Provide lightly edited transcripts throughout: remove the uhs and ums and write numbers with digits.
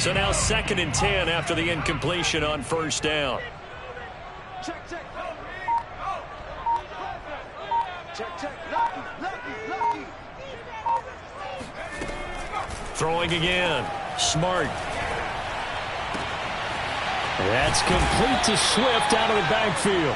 So now 2nd and 10 after the incompletion on first down. Check. Lucky. Throwing again. Smart. That's complete to Swift out of the backfield.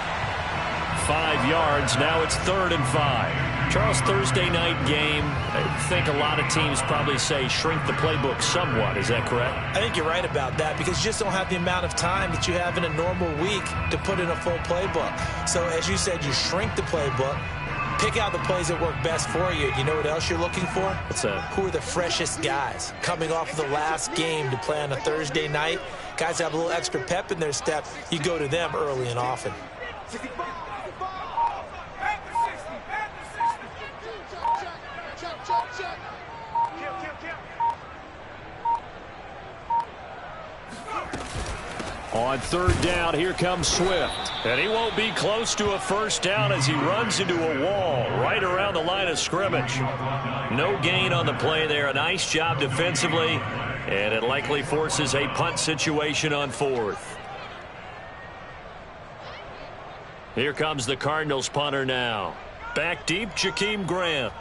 5 yards. Now it's 3rd and 5. Charles, Thursday night game. I think a lot of teams probably say shrink the playbook somewhat. Is that correct? I think you're right about that because you just don't have the amount of time that you have in a normal week to put in a full playbook. So as you said, you shrink the playbook. Pick out the plays that work best for you. You know what else you're looking for? What's that? Who are the freshest guys coming off of the last game to play on a Thursday night? Guys that have a little extra pep in their step. You go to them early and often. On 3rd down, here comes Swift. And he won't be close to a first down as he runs into a wall right around the line of scrimmage. No gain on the play there. A nice job defensively. And it likely forces a punt situation on 4th. Here comes the Cardinals punter now. Back deep, Jakeem Grant.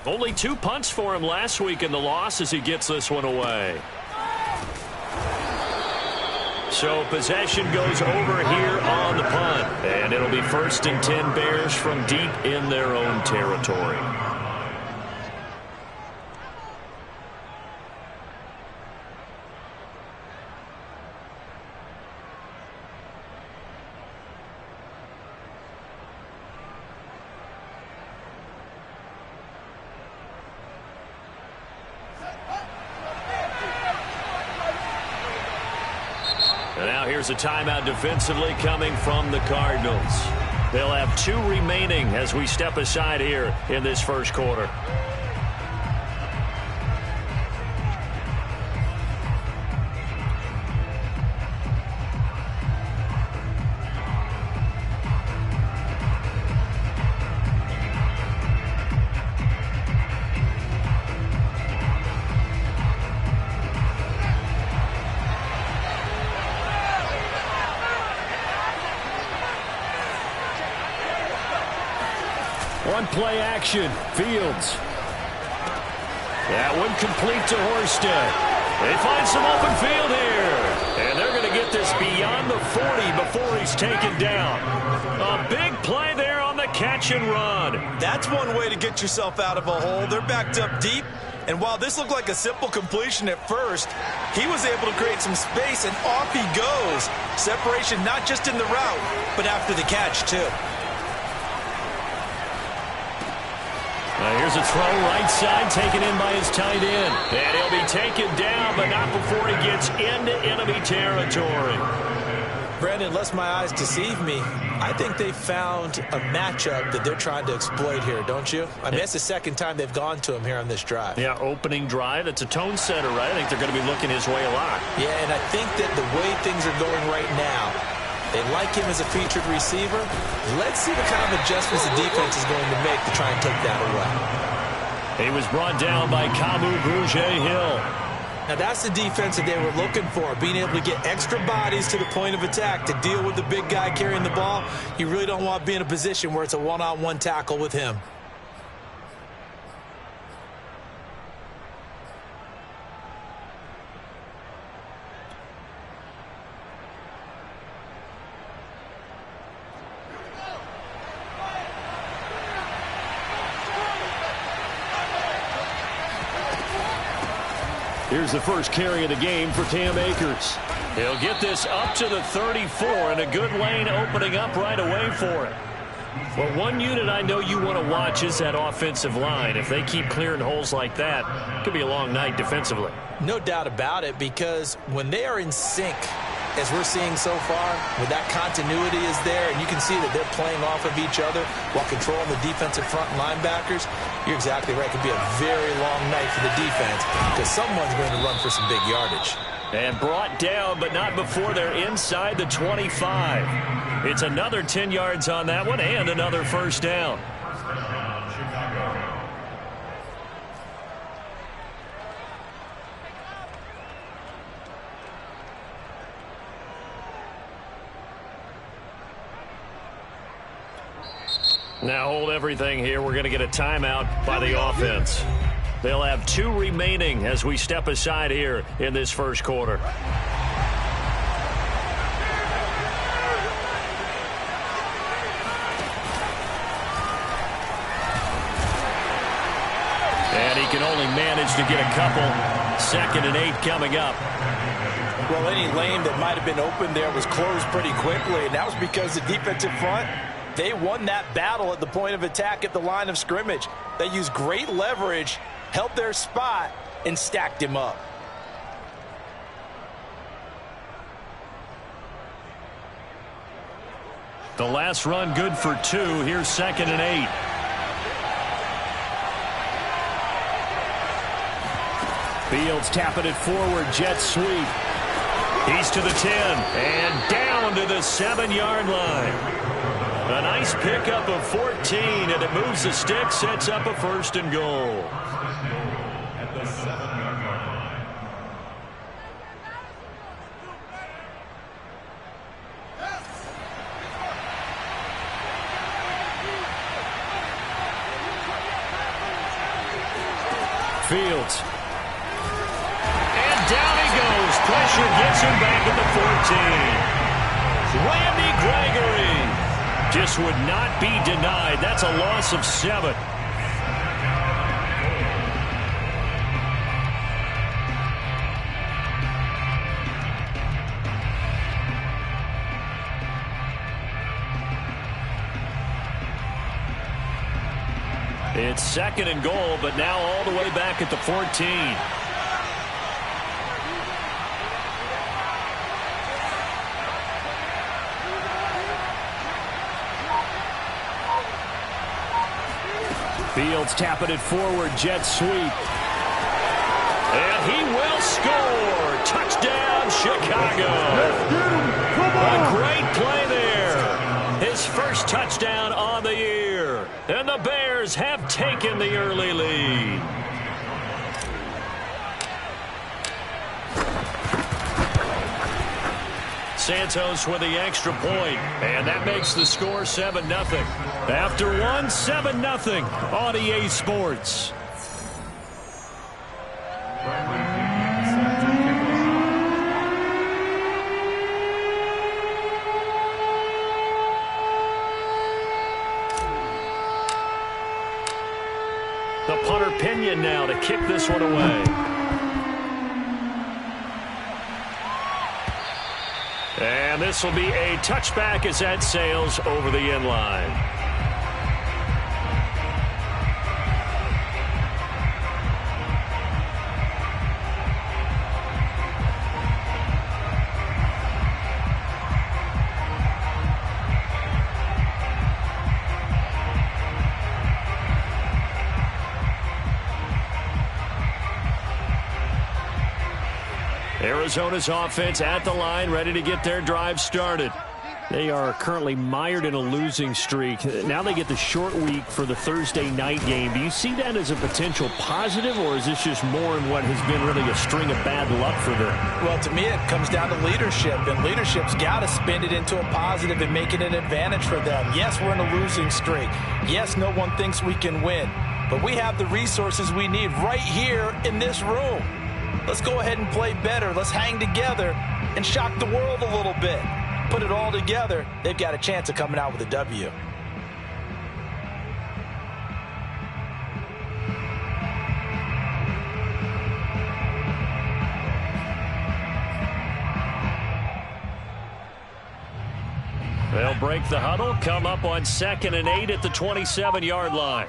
Only 2 punts for him last week in the loss as he gets this one away. So possession goes over here on the punt. And it'll be 1st and 10 Bears from deep in their own territory. And now here's a timeout defensively coming from the Cardinals. They'll have 2 remaining as we step aside here in this first quarter. One play action. Fields. That one complete to Horsted. They find some open field here. And they're going to get this beyond the 40 before he's taken down. A big play there on the catch and run. That's one way to get yourself out of a hole. They're backed up deep. And while this looked like a simple completion at first, he was able to create some space, and off he goes. Separation not just in the route, but after the catch, too. Now here's a throw right side taken in by his tight end. And he'll be taken down, but not before he gets into enemy territory. Brandon, unless my eyes deceive me, I think they found a matchup that they're trying to exploit here, don't you? I mean, that's the second time they've gone to him here on this drive. Yeah, opening drive. It's a tone setter, right? I think they're going to be looking his way a lot. Yeah, and I think that the way things are going right now, they like him as a featured receiver. Let's see what kind of adjustments the defense is going to make to try and take that away. He was brought down by Kamu Grugier-Hill. Now that's the defense that they were looking for, being able to get extra bodies to the point of attack to deal with the big guy carrying the ball. You really don't want to be in a position where it's a one-on-one tackle with him. Here's the first carry of the game for Cam Akers. He'll get this up to the 34, and a good lane opening up right away for him. Well, one unit I know you want to watch is that offensive line. If they keep clearing holes like that, it could be a long night defensively. No doubt about it, because when they are in sync, as we're seeing so far, when that continuity is there, and you can see that they're playing off of each other while controlling the defensive front linebackers, you're exactly right. It could be a very long night for the defense because someone's going to run for some big yardage. And brought down, but not before they're inside the 25. It's another 10 yards on that one and another first down. Now hold everything here. We're going to get a timeout by the offense. They'll have 2 remaining as we step aside here in this first quarter. And he can only manage to get a couple. 2nd and 8 coming up. Well, any lane that might have been open there was closed pretty quickly, and that was because the defensive front, they won that battle at the point of attack at the line of scrimmage. They used great leverage, held their spot, and stacked him up. The last run good for 2. Here's 2nd and 8. Fields tapping it forward. Jet sweep. He's to the 10 and down to the 7-yard line. A nice pickup of 14, and it moves the stick, sets up a 1st and goal. At the 7-yard line. Fields. And down he goes. Pressure gets him back at the 14. Randy Gregory just would not be denied. That's a loss of 7. It's 2nd and goal, but now all the way back at the 14. Fields tapping it forward, jet sweep. And he will score. Touchdown, Chicago. A great play there. His first touchdown on the year. And the Bears have taken the early lead. Santos with the extra point, and that makes the score 7-0. After one, 7-0 on EA Sports. The punter Pinion now to kick this one away. And this will be a touchback as that sails over the end line. Arizona's offense at the line, ready to get their drive started. They are currently mired in a losing streak. Now they get the short week for the Thursday night game. Do you see that as a potential positive, or is this just more in what has been really a string of bad luck for them? Well, to me, it comes down to leadership, and leadership's got to spin it into a positive and make it an advantage for them. Yes, we're in a losing streak. Yes, no one thinks we can win, but we have the resources we need right here in this room. Let's go ahead and play better. Let's hang together and shock the world a little bit. Put it all together, they've got a chance of coming out with a W. They'll break the huddle, come up on 2nd and 8 at the 27-yard line.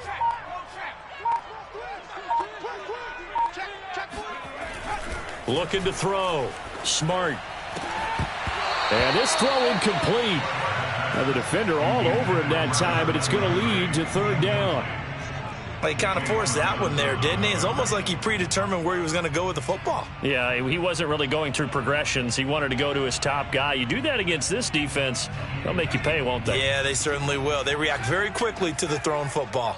Looking to throw. Smart. And this throw incomplete. Now the defender all over him that time, but it's going to lead to 3rd down. Well, he kind of forced that one there, didn't he? It's almost like he predetermined where he was going to go with the football. Yeah, he wasn't really going through progressions. He wanted to go to his top guy. You do that against this defense, they'll make you pay, won't they? Yeah, they certainly will. They react very quickly to the thrown football.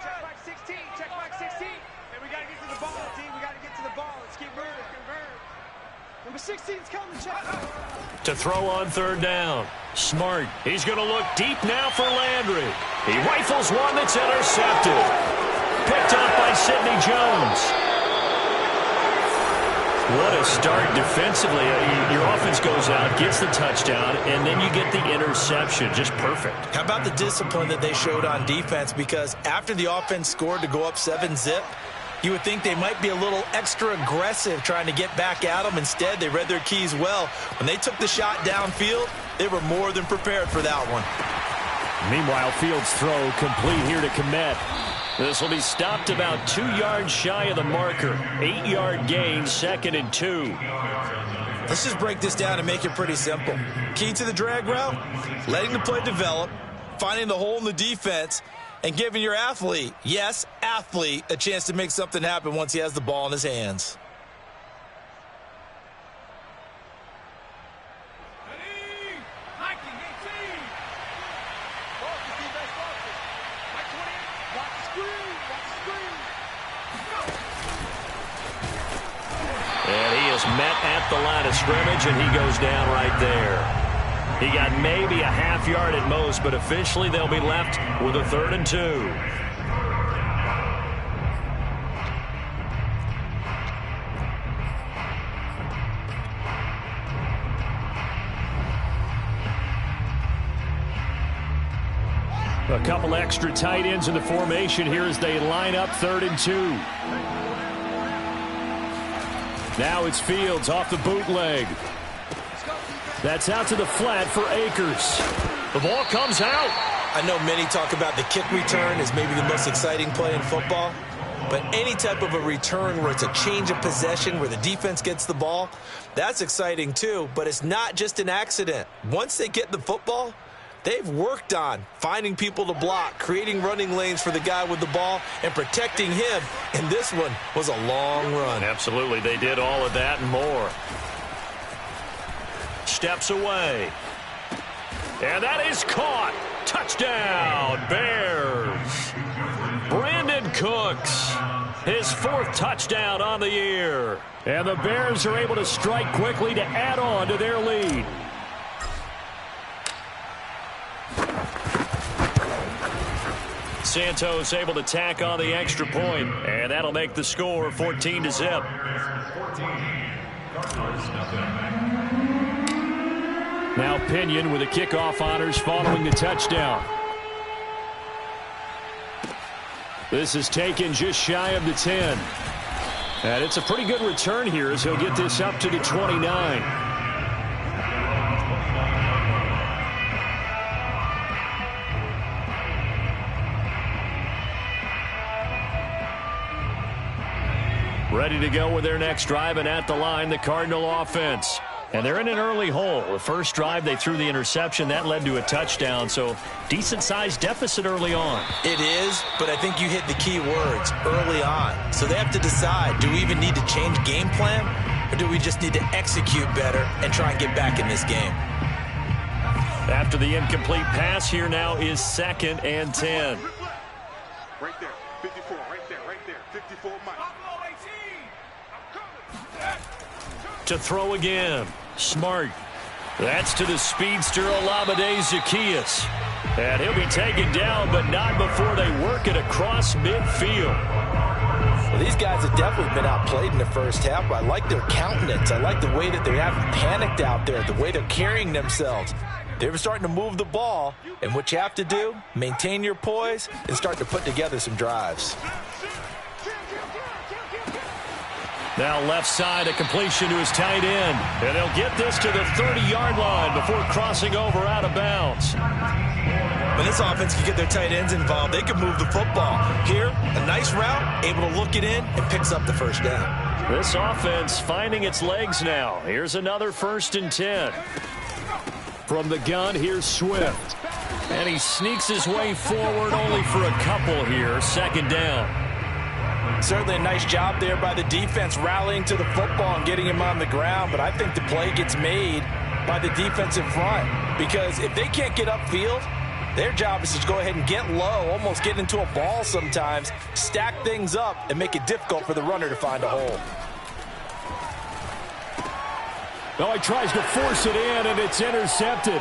Check back 16. Check back 16. And we got to get to the ball, team. We got to get to the ball. Let's keep moving. Number 16's coming. Check. To throw on third down. Smart. He's going to look deep now for Landry. He rifles one that's intercepted. Picked up by Sidney Jones. What a start defensively. Your offense goes out, gets the touchdown, and then you get the interception. Just perfect. How about the discipline that they showed on defense? Because after the offense scored to go up 7-zip, you would think they might be a little extra aggressive trying to get back at them. Instead, they read their keys well. When they took the shot downfield, they were more than prepared for that one. Meanwhile, Fields' throw complete here to Kmet. This will be stopped about 2 yards shy of the marker. 8-yard gain, 2nd and 2. Let's just break this down and make it pretty simple. Key to the drag route, letting the play develop, finding the hole in the defense, and giving your athlete, yes, athlete, a chance to make something happen once he has the ball in his hands. And he is met at the line of scrimmage, and he goes down right there. He got maybe a half yard at most, but officially they'll be left with a 3rd and 2. A couple extra tight ends in the formation here as they line up 3rd and 2. Now it's Fields off the bootleg. That's out to the flat for Akers. The ball comes out. I know many talk about the kick return as maybe the most exciting play in football, but any type of a return where it's a change of possession, where the defense gets the ball, that's exciting too, but it's not just an accident. Once they get the football, they've worked on finding people to block, creating running lanes for the guy with the ball, and protecting him, and this one was a long run. Absolutely, they did all of that and more. Steps away. And that is caught. Touchdown, Bears. Brandon Cooks, his 4th touchdown on the year. And the Bears are able to strike quickly to add on to their lead. Santos able to tack on the extra point, and that'll make the score 14-0. Now Pinion with the kickoff honors following the touchdown. This is taken just shy of the 10. And it's a pretty good return here as he'll get this up to the 29. Ready to go with their next drive, and at the line, the Cardinal offense. And they're in an early hole. The first drive, they threw the interception. That led to a touchdown, so decent-sized deficit early on. It is, but I think you hit the key words, early on. So they have to decide, do we even need to change game plan, or do we just need to execute better and try and get back in this game? After the incomplete pass, here now is 2nd and 10. Right there, 54, right there, 54, Mike. To throw again. Smart. That's to the speedster Olamide Zaccheaus. And he'll be taken down, but not before they work it across midfield. Well, these guys have definitely been outplayed in the first half, but I like their countenance. I like the way that they haven't panicked out there, the way they're carrying themselves. They were starting to move the ball, and what you have to do, maintain your poise and start to put together some drives. Now left side, a completion to his tight end. And they'll get this to the 30-yard line before crossing over out of bounds. When this offense can get their tight ends involved, they can move the football. Here, a nice route, able to look it in, and picks up the first down. This offense finding its legs now. Here's another 1st and 10. From the gun, here's Swift. And he sneaks his way forward only for a couple here. Second down. Certainly a nice job there by the defense rallying to the football and getting him on the ground, but I think the play gets made by the defensive front because if they can't get upfield, their job is to go ahead and get low, almost get into a ball sometimes, stack things up, and make it difficult for the runner to find a hole. Well, he tries to force it in, and it's intercepted.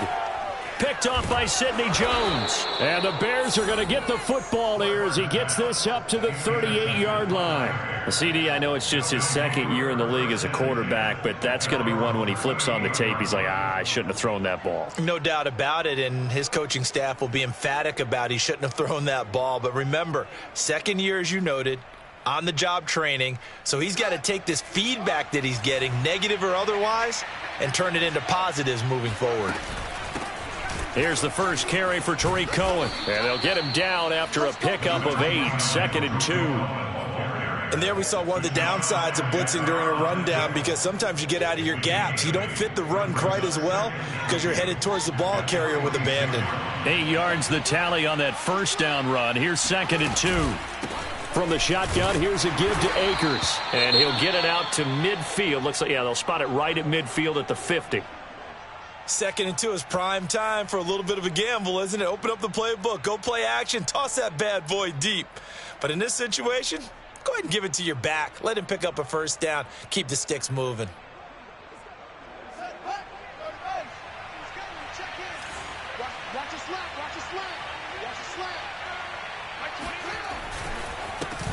Picked off by Sidney Jones. And the Bears are going to get the football here as he gets this up to the 38-yard line. CD, I know it's just his second year in the league as a quarterback, but that's going to be one when he flips on the tape. He's like, I shouldn't have thrown that ball. No doubt about it, and his coaching staff will be emphatic about he shouldn't have thrown that ball. But remember, second year, as you noted, on-the-job training, so he's got to take this feedback that he's getting, negative or otherwise, and turn it into positives moving forward. Here's the first carry for Tariq Cohen. And they'll get him down after a pickup of 8, 2nd and 2. And there we saw one of the downsides of blitzing during a rundown because sometimes you get out of your gaps. You don't fit the run quite as well because you're headed towards the ball carrier with abandon. 8 yards the tally on that first down run. Here's 2nd and 2. From the shotgun, here's a give to Akers. And he'll get it out to midfield. Looks like, yeah, they'll spot it right at midfield at the 50. 2nd and 2 is prime time for a little bit of a gamble, isn't it? Open up the playbook, go play action, toss that bad boy deep. But in this situation, go ahead and give it to your back. Let him pick up a first down. Keep the sticks moving.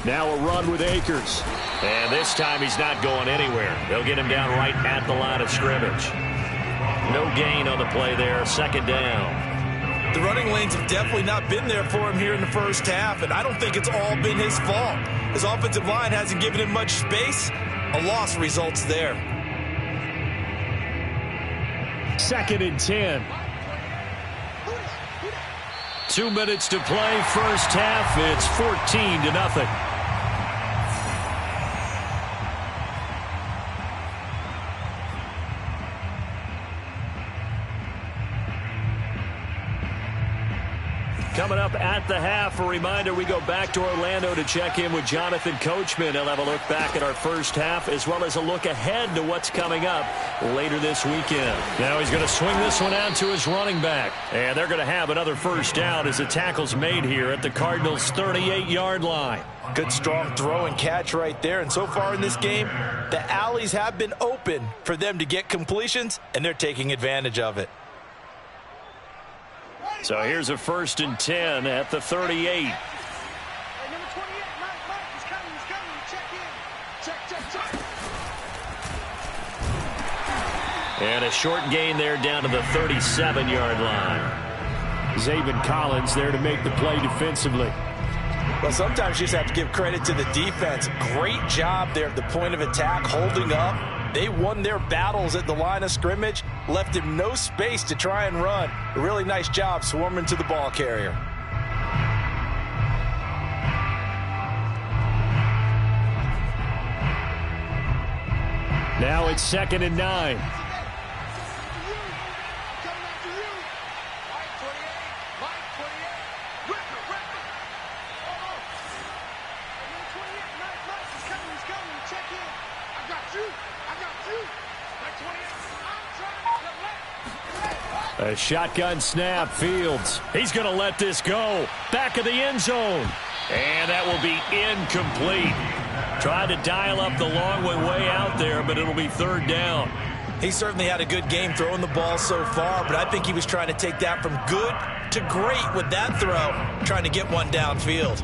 Now a run with Akers. And this time he's not going anywhere. They'll get him down right at the line of scrimmage. No gain on the play there. 2nd down. The running lanes have definitely not been there for him here in the first half, and I don't think it's all been his fault. His offensive line hasn't given him much space. A loss results there. 2nd and 10. 2 minutes to play. First half, it's 14-0. Coming up at the half, a reminder, we go back to Orlando to check in with Jonathan Coachman. He'll have a look back at our first half as well as a look ahead to what's coming up later this weekend. Now he's going to swing this one out to his running back. And they're going to have another first down as the tackle's made here at the Cardinals' 38-yard line. Good strong throw and catch right there. And so far in this game, the alleys have been open for them to get completions, and they're taking advantage of it. So here's a 1st and 10 at the 38. Hey, number 28, Mike, he's coming. Check in. Check. And a short gain there down to the 37-yard line. Zaven Collins there to make the play defensively. Well, sometimes you just have to give credit to the defense. Great job there at the point of attack, holding up. They won their battles at the line of scrimmage, left him no space to try and run. A really nice job swarming to the ball carrier. Now it's 2nd and 9. A shotgun snap, Fields. He's going to let this go. Back of the end zone. And that will be incomplete. Tried to dial up the long way out there, but it'll be 3rd down. He certainly had a good game throwing the ball so far, but I think he was trying to take that from good to great with that throw, trying to get one downfield.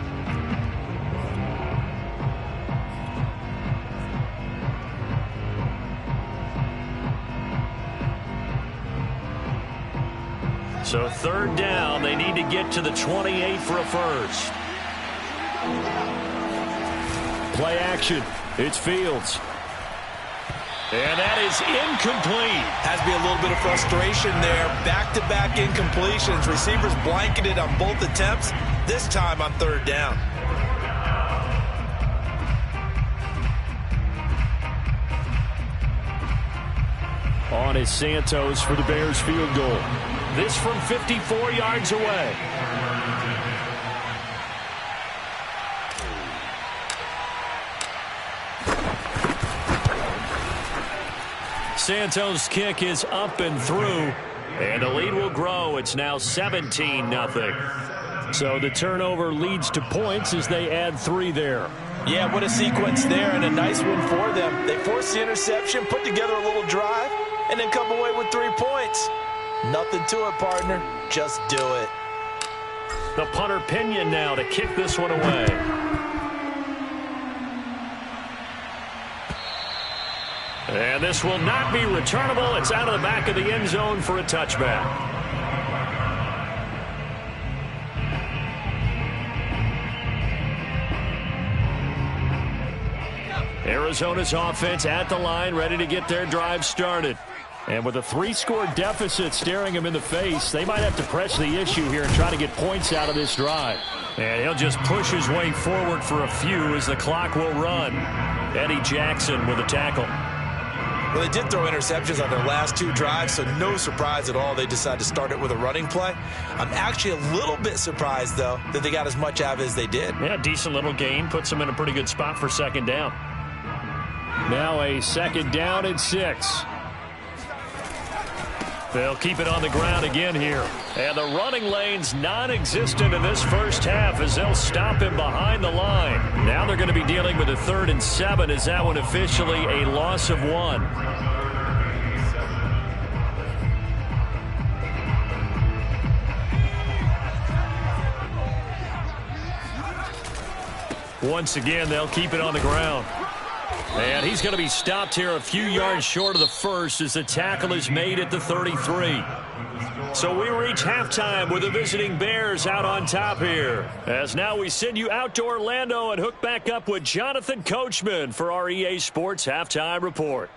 So 3rd down, they need to get to the 28 for a first. Play action. It's Fields. And that is incomplete. Has to be a little bit of frustration there. Back-to-back incompletions. Receivers blanketed on both attempts, this time on 3rd down. On is Santos for the Bears field goal. This from 54 yards away. Santos' kick is up and through, and the lead will grow. It's now 17-0. So the turnover leads to points as they add 3 there. Yeah, what a sequence there, and a nice win for them. They forced the interception, put together a little drive, and then come away with 3 points. Nothing to it, partner. Just do it. The punter Pinion now to kick this one away. And this will not be returnable. It's out of the back of the end zone for a touchback. Arizona's offense at the line, ready to get their drive started. And with a 3-score deficit staring them in the face, they might have to press the issue here and try to get points out of this drive. And he'll just push his way forward for a few as the clock will run. Eddie Jackson with a tackle. Well, they did throw interceptions on their last 2 drives, so no surprise at all they decided to start it with a running play. I'm actually a little bit surprised, though, that they got as much out of it as they did. Yeah, decent little gain. Puts them in a pretty good spot for second down. Now a second down and 6. They'll keep it on the ground again here. And the running lane's non-existent in this first half as they'll stop him behind the line. Now they're going to be dealing with a 3rd and 7 as that one officially a loss of 1. Once again, they'll keep it on the ground. And he's going to be stopped here a few yards short of the first as the tackle is made at the 33. So we reach halftime with the visiting Bears out on top here. As now we send you out to Orlando and hook back up with Jonathan Coachman for our EA Sports Halftime Report.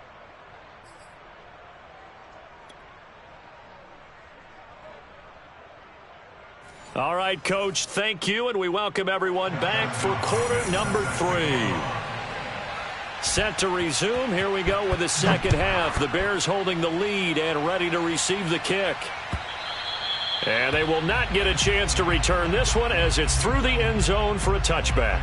All right, Coach, thank you, and we welcome everyone back for quarter number 3. Set to resume. Here we go with the second half. The Bears holding the lead and ready to receive the kick. And they will not get a chance to return this one as it's through the end zone for a touchback.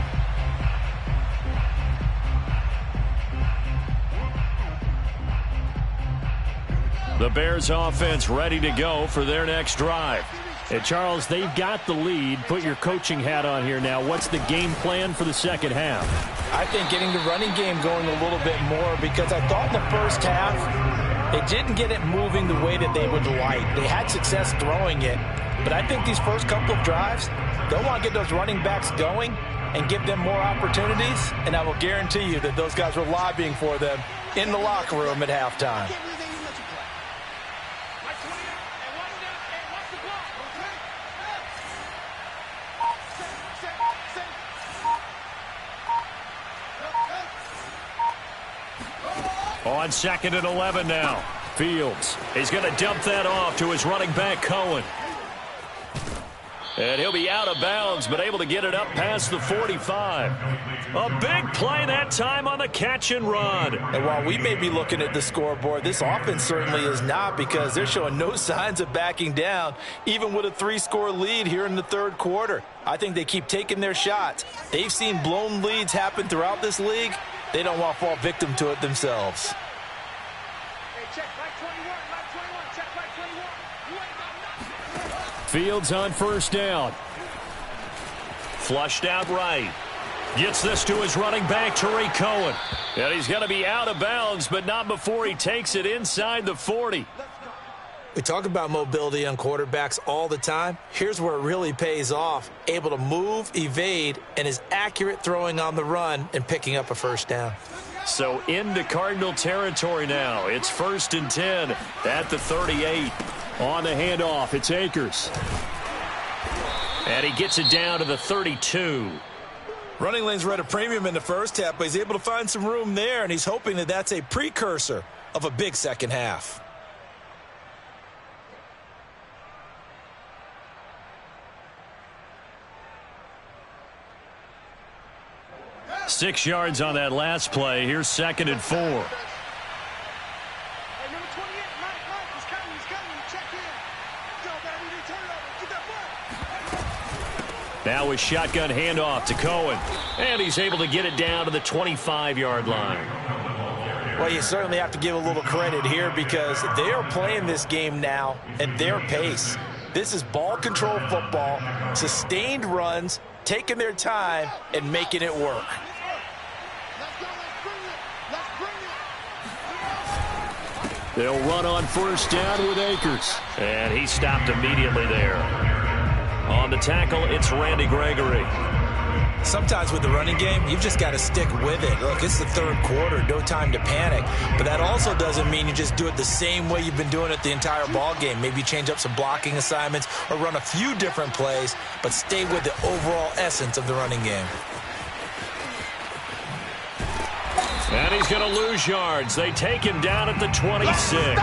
The Bears offense ready to go for their next drive. And Charles, they've got the lead. Put your coaching hat on here now. What's the game plan for the second half? I think getting the running game going a little bit more, because I thought in the first half they didn't get it moving the way that they would like. They had success throwing it, but I think these first couple of drives, they'll want to get those running backs going and give them more opportunities, and I will guarantee you that those guys were lobbying for them in the locker room at halftime. On 2nd and 11 now. Fields. He's going to dump that off to his running back, Cohen. And he'll be out of bounds, but able to get it up past the 45. A big play that time on the catch and run. And while we may be looking at the scoreboard, this offense certainly is not, because they're showing no signs of backing down, even with a 3-score lead here in the third quarter. I think they keep taking their shots. They've seen blown leads happen throughout this league. They don't want to fall victim to it themselves. Hey, check back 21, check back 21. Fields on first down. Flushed out right. Gets this to his running back, Tariq Cohen. And he's going to be out of bounds, but not before he takes it inside the 40. We talk about mobility on quarterbacks all the time. Here's where it really pays off. Able to move, evade, and is accurate throwing on the run and picking up a first down. So into Cardinal territory now. It's 1st and 10 at the 38. On the handoff, it's Akers. And he gets it down to the 32. Running lanes were at a premium in the first half, but he's able to find some room there, and he's hoping that that's a precursor of a big second half. Six yards on that last play. Here's 2nd and 4. Hey, number 28, Mike, he's coming, check in. Now a shotgun handoff to Cohen. And he's able to get it down to the 25-yard line. Well, you certainly have to give a little credit here because they are playing this game now at their pace. This is ball control football, sustained runs, taking their time and making it work. They'll run on first down with Akers. And he stopped immediately there. On the tackle, it's Randy Gregory. Sometimes with the running game, you've just got to stick with it. Look, it's the third quarter, no time to panic. But that also doesn't mean you just do it the same way you've been doing it the entire ball game. Maybe change up some blocking assignments or run a few different plays, but stay with the overall essence of the running game. And he's going to lose yards. They take him down at the 26.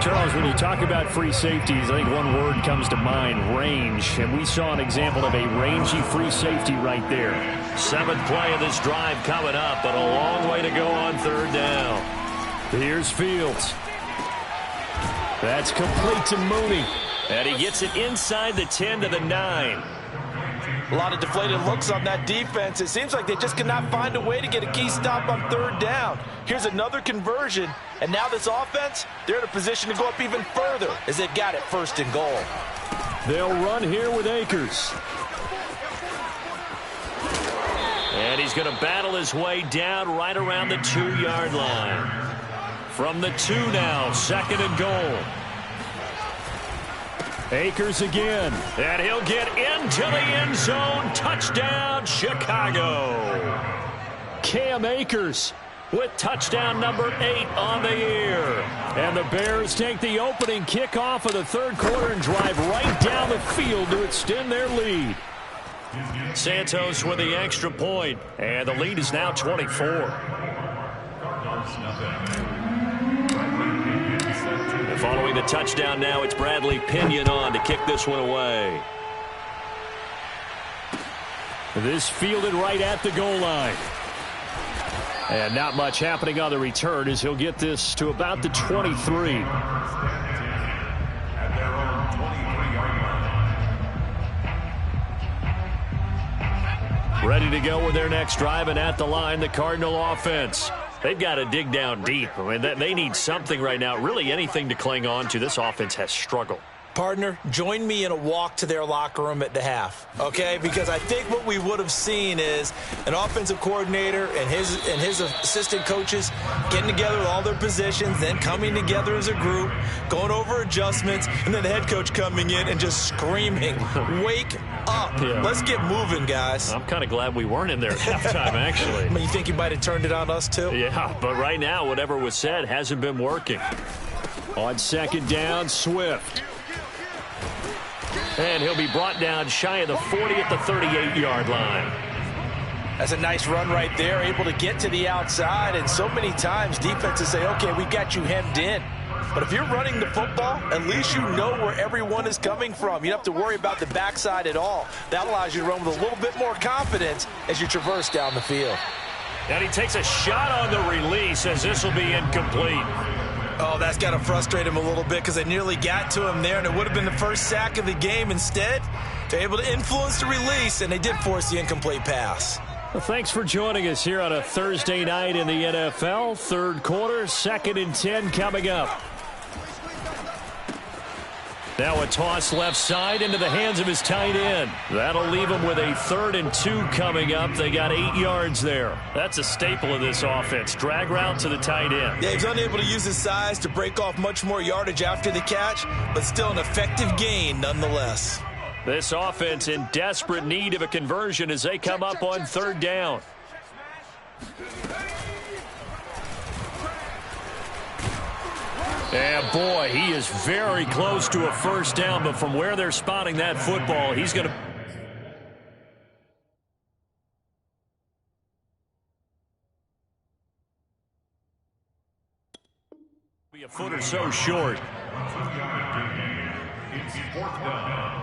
Charles, when you talk about free safeties, I think one word comes to mind, range. And we saw an example of a rangy free safety right there. 7th play of this drive coming up, but a long way to go on third down. Here's Fields. That's complete to Mooney. And he gets it inside the 10 to the 9. A lot of deflated looks on that defense. It seems like they just cannot find a way to get a key stop on third down. Here's another conversion, and now this offense, they're in a position to go up even further as they've got it 1st and goal. They'll run here with Akers. And he's going to battle his way down right around the 2-yard line. From the 2 now, 2nd and goal. Akers again. And he'll get into the end zone. Touchdown, Chicago. Cam Akers with touchdown number 8 on the year. And the Bears take the opening kickoff of the third quarter and drive right down the field to extend their lead. Santos with the extra point, and the lead is now 24. And following the touchdown now, it's Bradley Pinion on to kick this one away. This fielded right at the goal line. And not much happening on the return as he'll get this to about the 23. At their own 23-yard line. Ready to go with their next drive, and at the line, the Cardinal offense. They've got to dig down deep. I mean, they need something right now, really anything to cling on to. This offense has struggled. Partner, join me in a walk to their locker room at the half, okay? Because I think what we would have seen is an offensive coordinator and his assistant coaches getting together with all their positions, then coming together as a group, going over adjustments, and then the head coach coming in and just screaming, wake up. Yeah. Let's get moving, guys. I'm kind of glad we weren't in there at halftime, actually. I mean, you think you might have turned it on us, too? Yeah, but right now, whatever was said hasn't been working. On 2nd down, Swift. And he'll be brought down shy of the 40 at the 38-yard line. That's a nice run right there, able to get to the outside. And so many times defenses say, okay, we've got you hemmed in. But if you're running the football, at least you know where everyone is coming from. You don't have to worry about the backside at all. That allows you to run with a little bit more confidence as you traverse down the field. And he takes a shot on the release as this will be incomplete. Oh, that's got to frustrate him a little bit because they nearly got to him there, and it would have been the first sack of the game. Instead, they're able to influence the release, and they did force the incomplete pass. Well, thanks for joining us here on a Thursday night in the NFL. Third quarter, 2nd and 10 coming up. Now a toss left side into the hands of his tight end. That'll leave him with a 3rd and 2 coming up. They got 8 yards there. That's a staple of this offense. Drag route to the tight end. Yeah, he's unable to use his size to break off much more yardage after the catch, but still an effective gain nonetheless. This offense in desperate need of a conversion as they come up on 3rd down. And boy, he is very close to a first down, but from where they're spotting that football, he's going to be a foot or so short. It's 4th down.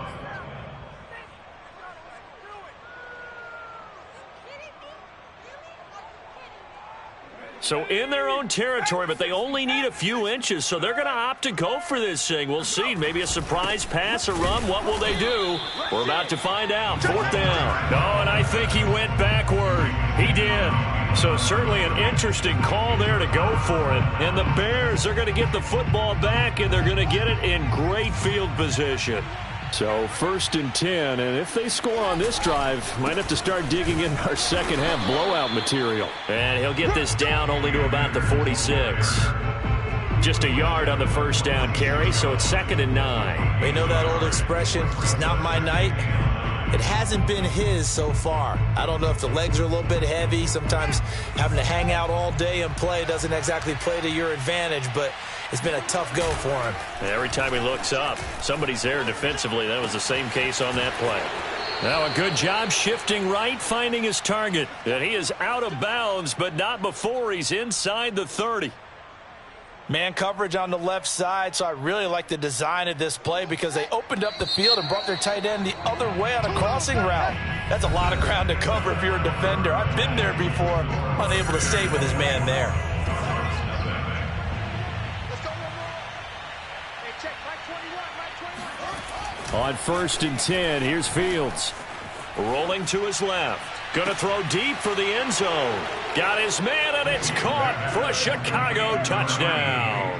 So in their own territory, but they only need a few inches, so they're going to opt to go for this thing. We'll see. Maybe a surprise pass or run. What will they do? We're about to find out. 4th down. Oh, and I think he went backward. He did. So certainly an interesting call there to go for it. And the Bears are going to get the football back, and they're going to get it in great field position. So 1st and 10, and if they score on this drive, might have to start digging in our second half blowout material. And he'll get this down only to about the 46. Just a yard on the 1st down carry, so it's 2nd and 9. We know that old expression, it's not my night. It hasn't been his so far. I don't know if the legs are a little bit heavy. Sometimes having to hang out all day and play doesn't exactly play to your advantage, but it's been a tough go for him. Every time he looks up, somebody's there defensively. That was the same case on that play. Now a good job shifting right, finding his target. And he is out of bounds, but not before he's inside the 30. Man coverage on the left side, so I really like the design of this play because they opened up the field and brought their tight end the other way on a crossing route. That's a lot of ground to cover if you're a defender. I've been there before, unable to stay with his man there. Let's go one more. Hey, check, right 21, right 21. On 1st and 10, here's Fields. Rolling to his left. Going to throw deep for the end zone. Got his man, and it's caught for a Chicago touchdown.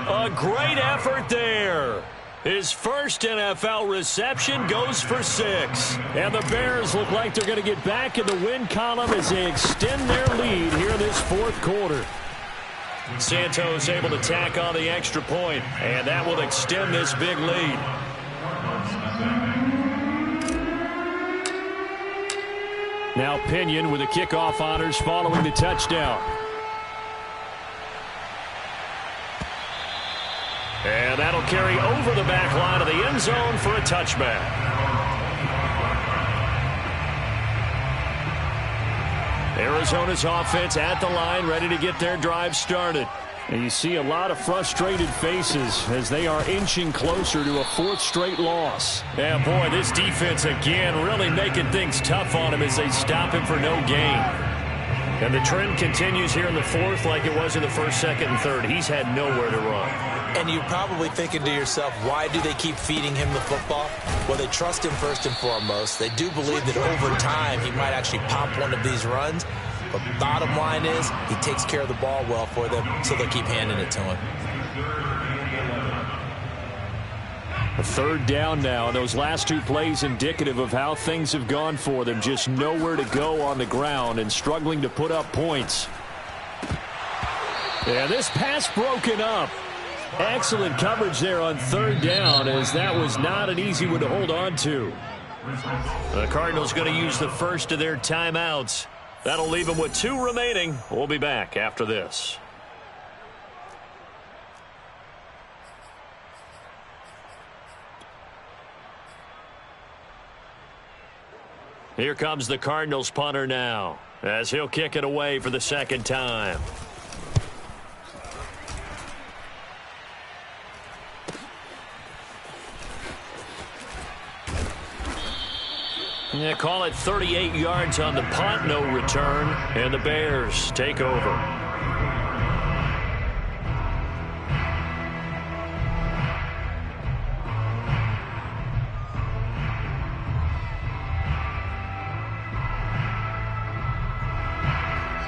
A great effort there. His first NFL reception goes for 6. And the Bears look like they're going to get back in the win column as they extend their lead here in this 4th quarter. Santos able to tack on the extra point, and that will extend this big lead. Now Pinion with the kickoff honors following the touchdown. And that'll carry over the back line of the end zone for a touchback. Arizona's offense at the line, ready to get their drive started. And you see a lot of frustrated faces as they are inching closer to a 4th straight loss. Yeah, boy, this defense again really making things tough on him as they stop him for no gain. And the trend continues here in the 4th like it was in the 1st, 2nd, and 3rd. He's had nowhere to run. And you're probably thinking to yourself, why do they keep feeding him the football? Well, they trust him first and foremost. They do believe that over time he might actually pop one of these runs. But bottom line is he takes care of the ball well for them, so they'll keep handing it to him. A 3rd down now, and those last 2 plays indicative of how things have gone for them. Just nowhere to go on the ground and struggling to put up points. Yeah, this pass broken up. Excellent coverage there on 3rd down, as that was not an easy one to hold on to. The Cardinals going to use the first of their timeouts. That'll leave them with 2 remaining. We'll be back after this. Here comes the Cardinals punter now, as he'll kick it away for the 2nd time. Yeah, call it 38 yards on the punt, no return, and the Bears take over.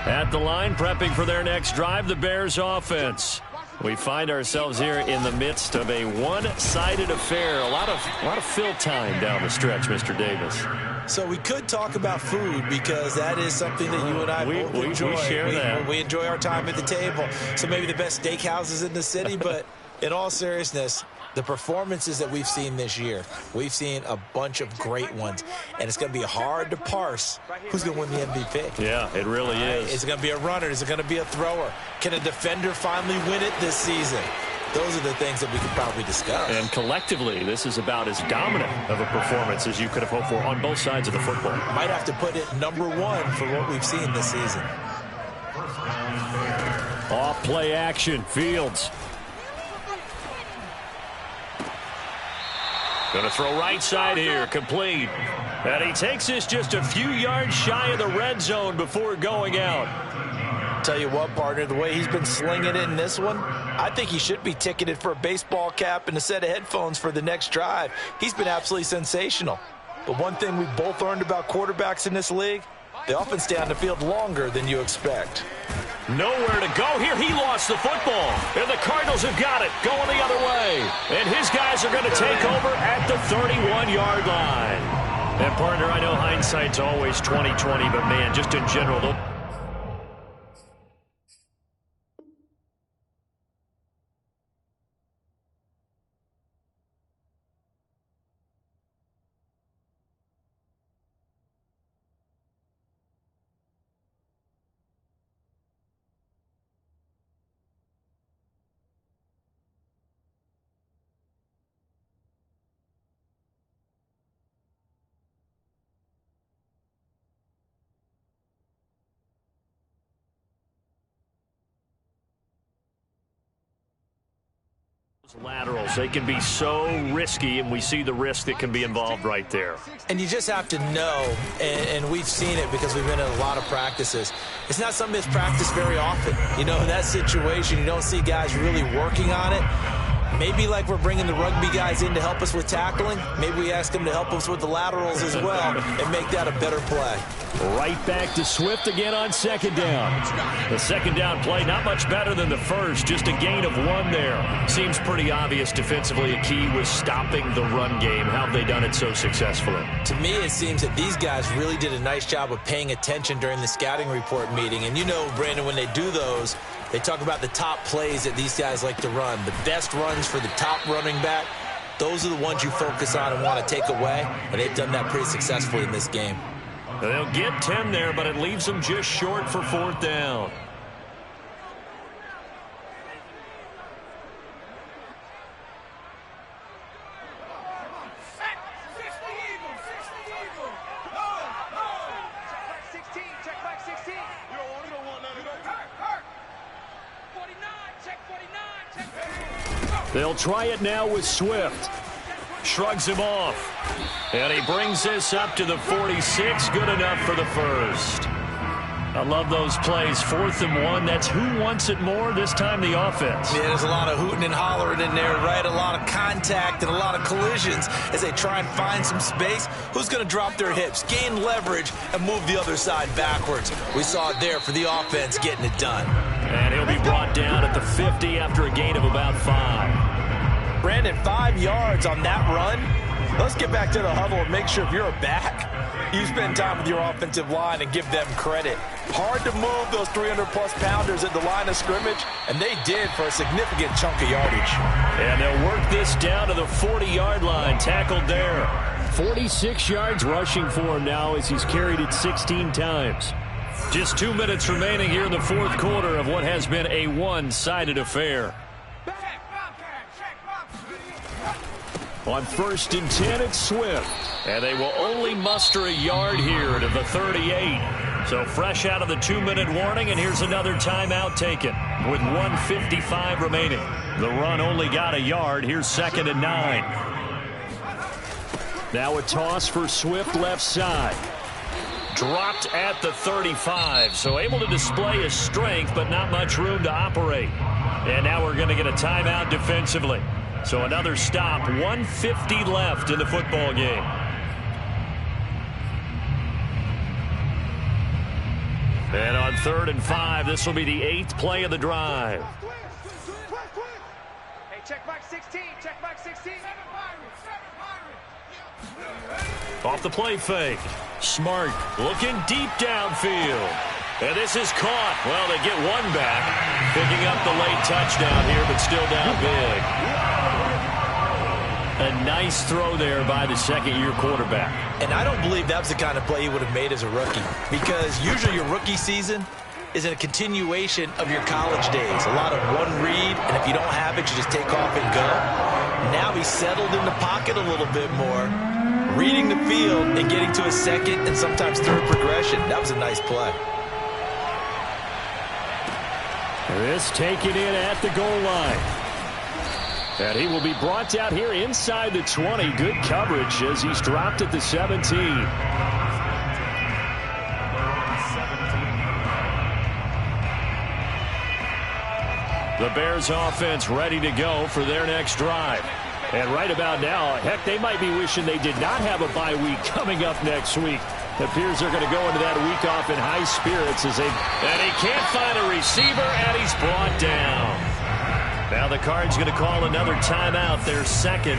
At the line, prepping for their next drive, the Bears offense. We find ourselves here in the midst of a one-sided affair. A lot of fill time down the stretch, Mr. Davis. So we could talk about food because that is something that you and I both enjoy. We share that. We enjoy our time at the table. So maybe the best steakhouses in the city, but in all seriousness, the performances that we've seen this year, we've seen a bunch of great ones, and it's going to be hard to parse who's going to win the MVP. Yeah, it really is. Is it going to be a runner? Is it going to be a thrower? Can a defender finally win it this season? Those are the things that we could probably discuss. And collectively, this is about as dominant of a performance as you could have hoped for on both sides of the football. Might have to put it #1 for what we've seen this season. Off play action, Fields. Going to throw right side here, complete. And he takes this just a few yards shy of the red zone before going out. Tell you what, partner, the way he's been slinging it in this one, I think he should be ticketed for a baseball cap and a set of headphones for the next drive. He's been absolutely sensational. But one thing we've both learned about quarterbacks in this league, they often stay on the field longer than you expect. Nowhere to go here. He lost the football. And the Cardinals have got it going the other way. And his guys are going to take over at the 31-yard line. And, partner, I know hindsight's always 20/20, but, man, just in general, laterals, they can be so risky, and we see the risk that can be involved right there. And you just have to know, and we've seen it because we've been in a lot of practices. It's not something that's practiced very often. You know, in that situation, you don't see guys really working on it. Maybe like we're bringing the rugby guys in to help us with tackling. Maybe we ask them to help us with the laterals as well and make that a better play. Right back to Swift again on second down. The second down play, not much better than the first, just a gain of 1 there. Seems pretty obvious defensively a key was stopping the run game. How have they done it so successfully? To me, it seems that these guys really did a nice job of paying attention during the scouting report meeting. And you know, Brandon, when they do those, they talk about the top plays that these guys like to run. The best runs for the top running back, those are the ones you focus on and want to take away. And they've done that pretty successfully in this game. They'll get 10 there, but it leaves them just short for 4th down. They'll try it now with Swift. Shrugs him off. And he brings this up to the 46. Good enough for the first. I love those plays. 4th and 1. That's who wants it more, this time the offense. Yeah, there's a lot of hooting and hollering in there, right? A lot of contact and a lot of collisions as they try and find some space. Who's going to drop their hips, gain leverage, and move the other side backwards? We saw it there for the offense getting it done. And he'll be brought down at the 50 after a gain of about 5. Brandon, 5 yards on that run. Let's get back to the huddle and make sure if you're a back, you spend time with your offensive line and give them credit. Hard to move those 300-plus pounders at the line of scrimmage, and they did for a significant chunk of yardage. And they'll work this down to the 40-yard line, tackled there. 46 yards rushing for him now as he's carried it 16 times. Just 2 minutes remaining here in the 4th quarter of what has been a one-sided affair. On 1st and 10, it's Swift. And they will only muster a yard here to the 38. So fresh out of the 2-minute warning, and here's another timeout taken with 1:55 remaining. The run only got a yard. Here's 2nd and 9. Now a toss for Swift left side. Dropped at the 35, so able to display his strength, but not much room to operate. And now we're going to get a timeout defensively. So another stop, 1:50 left in the football game. And on 3rd and 5, this will be the 8th play of the drive. Hey, check back 16, check back 16. Off the play fake. Smart looking deep downfield. And this is caught. Well, they get one back. Picking up the late touchdown here, but still down big. A nice throw there by the second-year quarterback. And I don't believe that was the kind of play he would have made as a rookie, because usually your rookie season is a continuation of your college days. A lot of one read, and if you don't have it, you just take off and go. Now he's settled in the pocket a little bit more, reading the field and getting to a second and sometimes third progression. That was a nice play. This taken in at the goal line. And he will be brought down here inside the 20. Good coverage as he's dropped at the 17. The Bears offense ready to go for their next drive. And right about now, heck, they might be wishing they did not have a bye week coming up next week. It appears they're going to go into that week off in high spirits as and he can't find a receiver, and he's brought down. Now the Cards going to call another timeout, their second,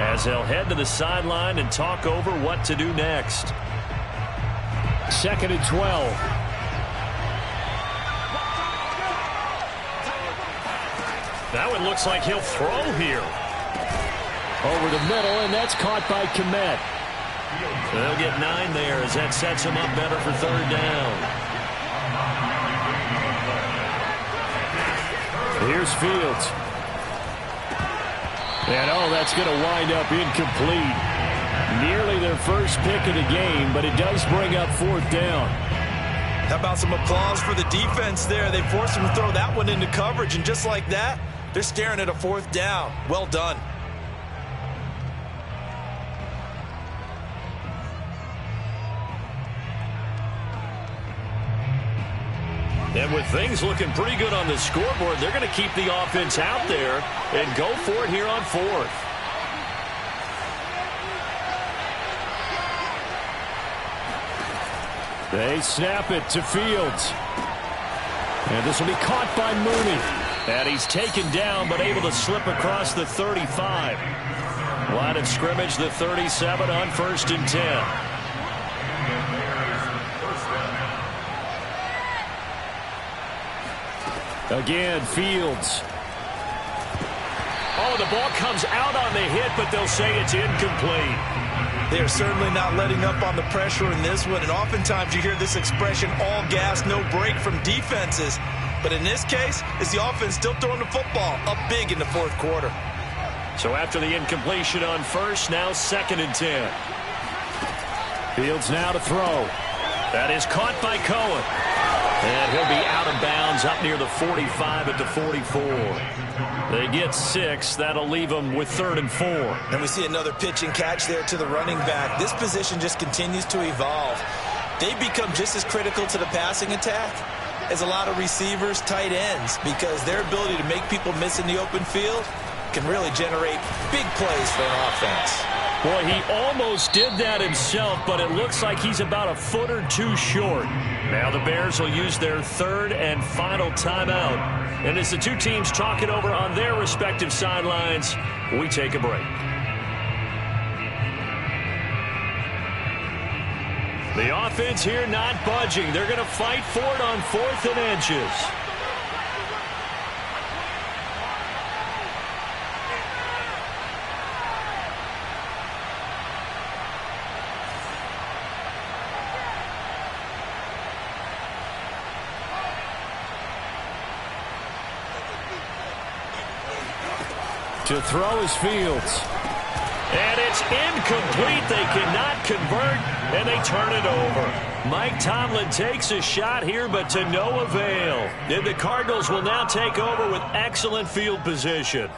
as they'll head to the sideline and talk over what to do next. 2nd and 12. Now it looks like he'll throw here. Over the middle, and that's caught by Kmet. They'll get 9 there as that sets him up better for 3rd down. Here's Fields. And, that's going to wind up incomplete. Nearly their first pick of the game, but it does bring up 4th down. How about some applause for the defense there? They forced him to throw that one into coverage, and just like that, they're staring at a 4th down. Well done. And with things looking pretty good on the scoreboard, they're going to keep the offense out there and go for it here on 4th. They snap it to Fields. And this will be caught by Mooney. And he's taken down but able to slip across the 35. Line of scrimmage, the 37 on 1st and 10. Again, Fields. Oh, the ball comes out on the hit, but they'll say it's incomplete. They're certainly not letting up on the pressure in this one, and oftentimes you hear this expression, all gas, no break from defenses. But in this case, it's the offense still throwing the football up big in the 4th quarter. So after the incompletion on 1st, now 2nd and 10. Fields now to throw. That is caught by Cohen. And he'll be out of bounds up near the 45 at the 44. They get 6. That'll leave them with 3rd and 4. And we see another pitch and catch there to the running back. This position just continues to evolve. They become just as critical to the passing attack as a lot of receivers, tight ends, because their ability to make people miss in the open field can really generate big plays for an offense. Boy, he almost did that himself, but it looks like he's about a foot or two short. Now the Bears will use their 3rd and final timeout. And as the two teams talk it over on their respective sidelines, we take a break. The offense here not budging. They're going to fight for it on 4th and inches. To throw is Fields. And it's incomplete. They cannot convert, and they turn it over. Mike Tomlin takes a shot here, but to no avail. And the Cardinals will now take over with excellent field position.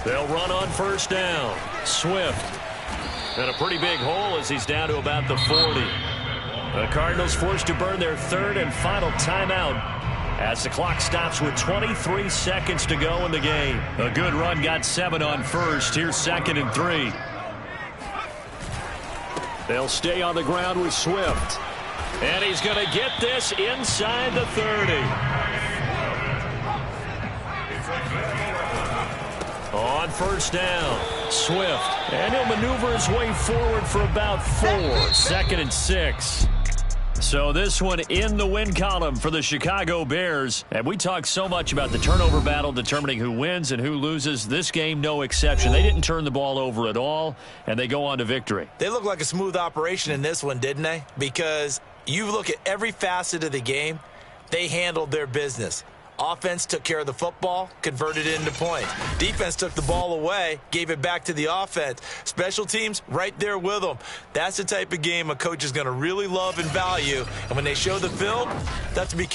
They'll run on 1st down. Swift. And a pretty big hole as he's down to about the 40. The Cardinals forced to burn their 3rd and final timeout as the clock stops with 23 seconds to go in the game. A good run got 7 on 1st. Here's 2nd and 3. They'll stay on the ground with Swift. And he's going to get this inside the 30. On 1st down, Swift. And he'll maneuver his way forward for about 4. 2nd and 6. So this one in the win column for the Chicago Bears. And we talk so much about the turnover battle determining who wins and who loses. This game, no exception. They didn't turn the ball over at all, and they go on to victory. They look like a smooth operation in this one, didn't they? Because you look at every facet of the game, they handled their business. Offense took care of the football, converted it into points. Defense took the ball away, gave it back to the offense. Special teams, right there with them. That's the type of game a coach is going to really love and value. And when they show the film, that's to be